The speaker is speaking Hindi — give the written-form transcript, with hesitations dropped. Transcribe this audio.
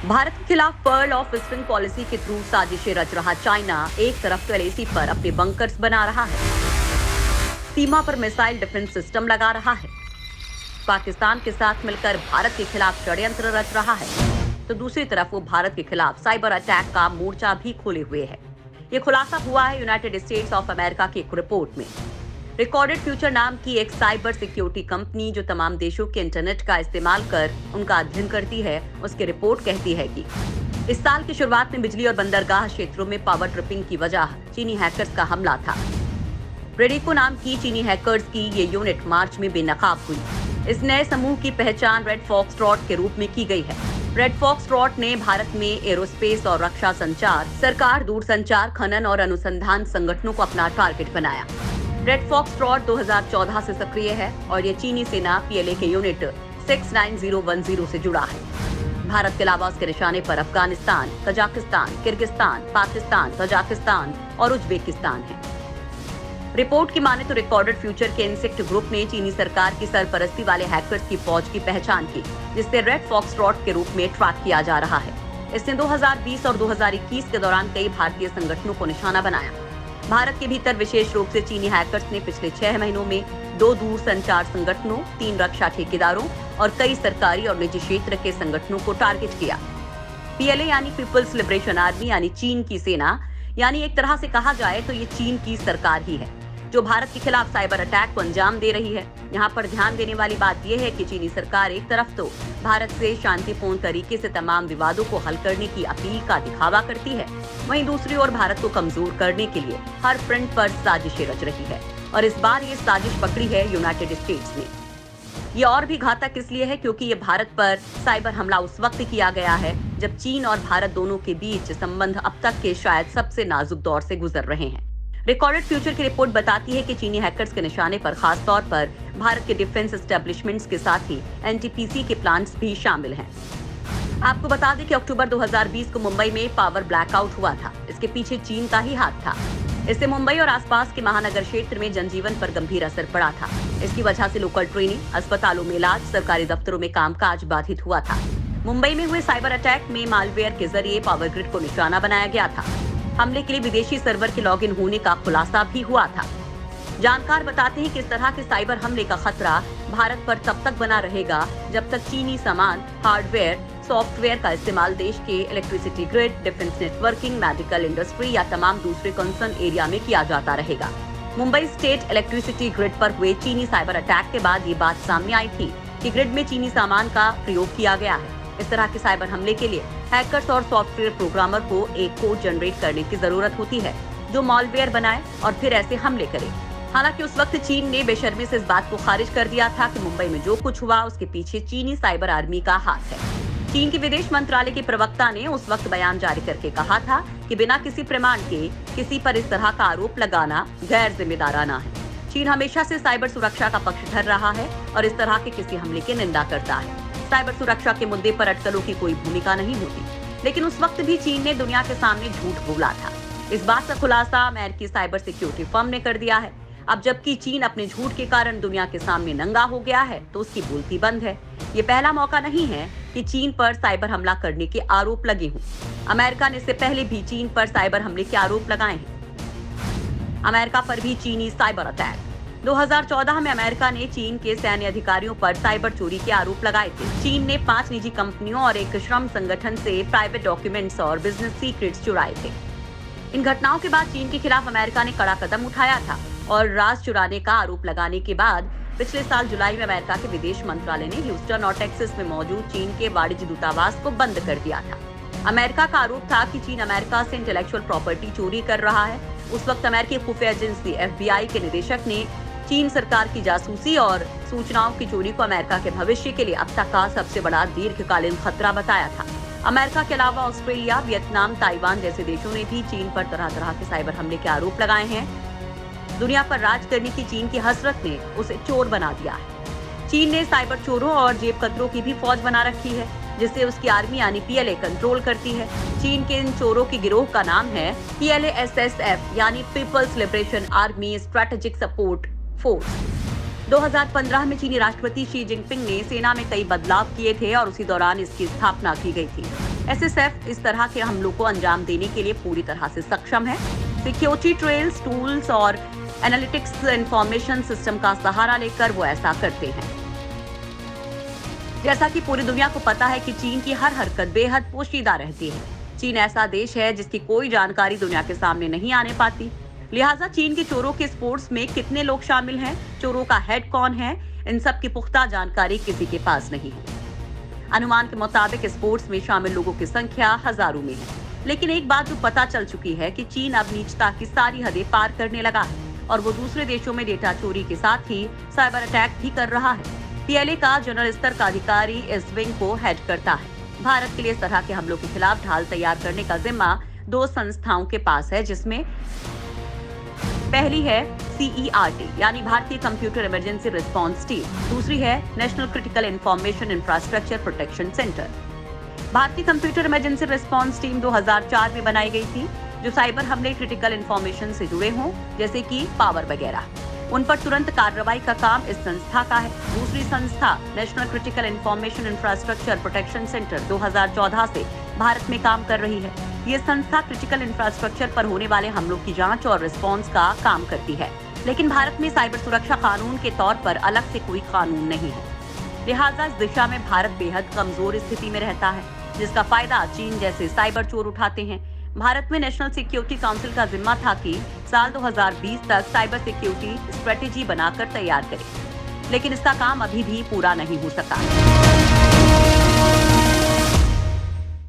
भारत के खिलाफ पर्ल ऑफ विस्टर्न पॉलिसी के थ्रू साजिशें रच रहा चाइना एक तरफ तो एलएसी पर अपने बंकर्स बना रहा है, सीमा पर मिसाइल डिफेंस सिस्टम लगा रहा है, पाकिस्तान के साथ मिलकर भारत के खिलाफ षड्यंत्र रच रहा है, तो दूसरी तरफ वो भारत के खिलाफ साइबर अटैक का मोर्चा भी खोले हुए है। ये खुलासा हुआ है यूनाइटेड स्टेट्स ऑफ अमेरिका की एक रिपोर्ट में। रिकॉर्डेड फ्यूचर नाम की एक साइबर सिक्योरिटी कंपनी जो तमाम देशों के इंटरनेट का इस्तेमाल कर उनका अध्ययन करती है, उसकी रिपोर्ट कहती है कि इस साल की शुरुआत में बिजली और बंदरगाह क्षेत्रों में पावर ट्रिपिंग की वजह चीनी हैकर्स का हमला था। रेडिको नाम की चीनी हैकर्स की ये यूनिट मार्च में बेनकाब हुई। इस नए समूह की पहचान रेड फॉक्सट्रॉट के रूप में की गई है। रेड फॉक्सट्रॉट ने भारत में एरोस्पेस और रक्षा संचार, सरकार, दूरसंचार, खनन और अनुसंधान संगठनों को अपना टारगेट बनाया। रेड फॉक्सट्रॉट 2014 से सक्रिय है और ये चीनी सेना पीएलए के यूनिट 69010 से जुड़ा है। भारत के अलावा उसके निशाने पर Afghanistan, Kazakhstan, Kyrgyzstan, Pakistan, Tajikistan और उज्बेकिस्तान है। रिपोर्ट की माने तो रिकॉर्डेड फ्यूचर के इंसेक्ट ग्रुप ने चीनी सरकार की सरपरस्ती वाले हैकर्स की फौज की पहचान की, जिससे रेड फॉक्सट्रॉट के रूप में ट्रैक किया जा रहा है। इसने 2020 और 2021 के दौरान कई भारतीय संगठनों को निशाना बनाया। भारत के भीतर विशेष रूप से चीनी हैकर्स ने पिछले 6 महीनों में 2 दूर संचार संगठनों, 3 रक्षा ठेकेदारों और कई सरकारी और निजी क्षेत्र के संगठनों को टारगेट किया। पीएलए यानी पीपल्स लिबरेशन आर्मी यानी चीन की सेना, यानी एक तरह से कहा जाए तो ये चीन की सरकार ही है जो भारत के खिलाफ साइबर अटैक को अंजाम दे रही है। यहाँ पर ध्यान देने वाली बात यह है कि चीनी सरकार एक तरफ तो भारत से शांतिपूर्ण तरीके से तमाम विवादों को हल करने की अपील का दिखावा करती है, वहीं दूसरी ओर भारत को कमजोर करने के लिए हर फ्रंट पर साजिशें रच रही है। और इस बार ये साजिश पकड़ी है यूनाइटेड स्टेट्स ने। ये और भी घातक इसलिए है क्योंकि ये भारत पर साइबर हमला उस वक्त किया गया है जब चीन और भारत दोनों के बीच संबंध अब तक के शायद सबसे नाजुक दौर से गुजर रहे हैं। रिकॉर्डेड फ्यूचर की रिपोर्ट बताती है कि चीनी हैकर्स के निशाने पर खास तौर पर भारत के डिफेंस एस्टेब्लिशमेंट्स के साथ ही एनटीपीसी के प्लांट्स भी शामिल हैं। आपको बता दें कि अक्टूबर 2020 को मुंबई में पावर ब्लैकआउट हुआ था। इसके पीछे चीन का ही हाथ था। इससे मुंबई और आसपास के महानगर क्षेत्र में जनजीवन पर गंभीर असर पड़ा था। इसकी वजह से लोकल ट्रेनिंग, अस्पतालों में इलाज, सरकारी दफ्तरों में कामकाज बाधित हुआ था। मुंबई में हुए साइबर अटैक में मालवेयर के जरिए पावर ग्रिड को निशाना बनाया गया था। हमले के लिए विदेशी सर्वर के लॉगिन होने का खुलासा भी हुआ था। जानकार बताते हैं कि इस तरह के साइबर हमले का खतरा भारत पर तब तक बना रहेगा जब तक चीनी सामान, हार्डवेयर, सॉफ्टवेयर का इस्तेमाल देश के electricity grid, defence networking, medical industry या तमाम दूसरे कंसर्न एरिया में किया जाता रहेगा। मुंबई स्टेट इलेक्ट्रिसिटी ग्रिड पर हुए चीनी साइबर अटैक के बाद ये बात सामने आई थी कि ग्रिड में चीनी सामान का प्रयोग किया गया है। इस तरह के साइबर हमले के लिए हैकर्स और सॉफ्टवेयर प्रोग्रामर को एक कोड जनरेट करने की जरूरत होती है जो मॉलवेयर बनाए और फिर ऐसे हमले करे। हालांकि उस वक्त चीन ने बेशर्मी से इस बात को खारिज कर दिया था कि मुंबई में जो कुछ हुआ उसके पीछे चीनी साइबर आर्मी का हाथ है। चीन के विदेश मंत्रालय के प्रवक्ता ने उस वक्त बयान जारी करके कहा था कि बिना किसी प्रमाण के किसी पर इस तरह का आरोप लगाना गैर जिम्मेदाराना है। चीन हमेशा से साइबर सुरक्षा का पक्षधर रहा है और इस तरह के किसी हमले की निंदा करता है। साइबर सुरक्षा के मुद्दे पर अटकलों की कोई भूमिका नहीं होती, लेकिन उस वक्त भी चीन ने दुनिया के सामने झूठ बोला था। इस बात का खुलासा अमेरिकी साइबर सिक्योरिटी फर्म ने कर दिया है। अब जबकि चीन अपने झूठ के कारण दुनिया के सामने नंगा हो गया है तो उसकी बोलती बंद है। ये पहला मौका नहीं है कि चीन पर साइबर हमला करने के आरोप लगे हों। अमेरिका ने इससे पहले भी चीन पर साइबर हमले के आरोप लगाए हैं। अमेरिका पर भी चीनी साइबर अटैक। 2014 में अमेरिका ने चीन के सैन्य अधिकारियों पर साइबर चोरी के आरोप लगाए थे। चीन ने 5 निजी कंपनियों और एक श्रम संगठन से प्राइवेट डॉक्यूमेंट्स और बिजनेस सीक्रेट्स चुराए थे। इन घटनाओं के बाद चीन के खिलाफ अमेरिका ने कड़ा कदम उठाया था और राज चुराने का आरोप लगाने के बाद पिछले साल जुलाई में अमेरिका के विदेश मंत्रालय ने ह्यूस्टन और टेक्सास में मौजूद चीन के वाणिज्य दूतावास को बंद कर दिया था। अमेरिका का आरोप था कि चीन अमेरिका से इंटेलेक्चुअल प्रॉपर्टी चोरी कर रहा है। उस वक्त अमेरिकी खुफिया एजेंसी FBI के निदेशक ने चीन सरकार की जासूसी और सूचनाओं की चोरी को अमेरिका के भविष्य के लिए अब तक का सबसे बड़ा दीर्घकालीन खतरा बताया था। अमेरिका के अलावा ऑस्ट्रेलिया, वियतनाम, ताइवान जैसे देशों ने भी चीन पर तरह तरह के साइबर हमले के आरोप लगाए हैं। दुनिया पर राज करने की चीन की हसरत ने उसे चोर बना दिया है। चीन ने साइबर चोरों और जेब कतरों की भी फौज बना रखी है जिसे उसकी आर्मी यानी पीएलए कंट्रोल करती है। चीन के इन चोरों के गिरोह का नाम है PLASSF यानी people's liberation army strategic support force. 2015 में चीनी राष्ट्रपति शी जिनपिंग ने सेना में कई बदलाव किए थे और उसी दौरान इसकी स्थापना की गई थी। एसएसएफ इस तरह के हमलों को अंजाम देने के लिए पूरी तरह से सक्षम है। सिक्योरिटी ट्रेल्स, टूल्स और एनालिटिक्स इंफॉर्मेशन सिस्टम का सहारा लेकर वो ऐसा करते हैं। जैसा कि पूरी दुनिया को पता है कि चीन की हर हरकत बेहद पोशीदा रहती है। चीन ऐसा देश है जिसकी कोई जानकारी दुनिया के सामने नहीं आने पाती। लिहाजा चीन के चोरों के स्पोर्ट्स में कितने लोग शामिल हैं, चोरों का हेड कौन है, इन सब की पुख्ता जानकारी किसी के पास नहीं है। अनुमान के मुताबिक स्पोर्ट्स में शामिल लोगों की संख्या हजारों में है। लेकिन एक बात जो पता चल चुकी है कि चीन अब नीचता की सारी हदें पार करने लगा है और वो दूसरे देशों में डेटा चोरी के साथ ही साइबर अटैक भी कर रहा है। पीएलए का जनरल स्तर का अधिकारी इस विंग को हेड करता है। भारत के लिए इस तरह के हमलों के खिलाफ ढाल तैयार करने का जिम्मा 2 संस्थाओं के पास है, जिसमें पहली है CERT यानी भारतीय कंप्यूटर इमरजेंसी रिस्पांस टीम, दूसरी है national critical information infrastructure protection centre. भारतीय कंप्यूटर इमरजेंसी रिस्पांस टीम 2004 में बनाई गई थी, जो साइबर हमले क्रिटिकल इंफॉर्मेशन से जुड़े हों, जैसे कि पावर वगैरह, उन पर तुरंत कार्रवाई का काम इस संस्था का है। दूसरी संस्था national critical information infrastructure protection centre 2014 से भारत में काम कर रही है। ये संस्था क्रिटिकल इंफ्रास्ट्रक्चर पर होने वाले हमलों की जांच और रिस्पांस का काम करती है। लेकिन भारत में साइबर सुरक्षा कानून के तौर पर अलग से कोई कानून नहीं है। लिहाजा इस दिशा में भारत बेहद कमजोर स्थिति में रहता है, जिसका फायदा चीन जैसे साइबर चोर उठाते हैं। भारत में नेशनल सिक्योरिटी काउंसिल का जिम्मा था कि साल 2020 तक साइबर सिक्योरिटी स्ट्रेटेजी बनाकर तैयार करे, लेकिन इसका काम अभी भी पूरा नहीं हो सका।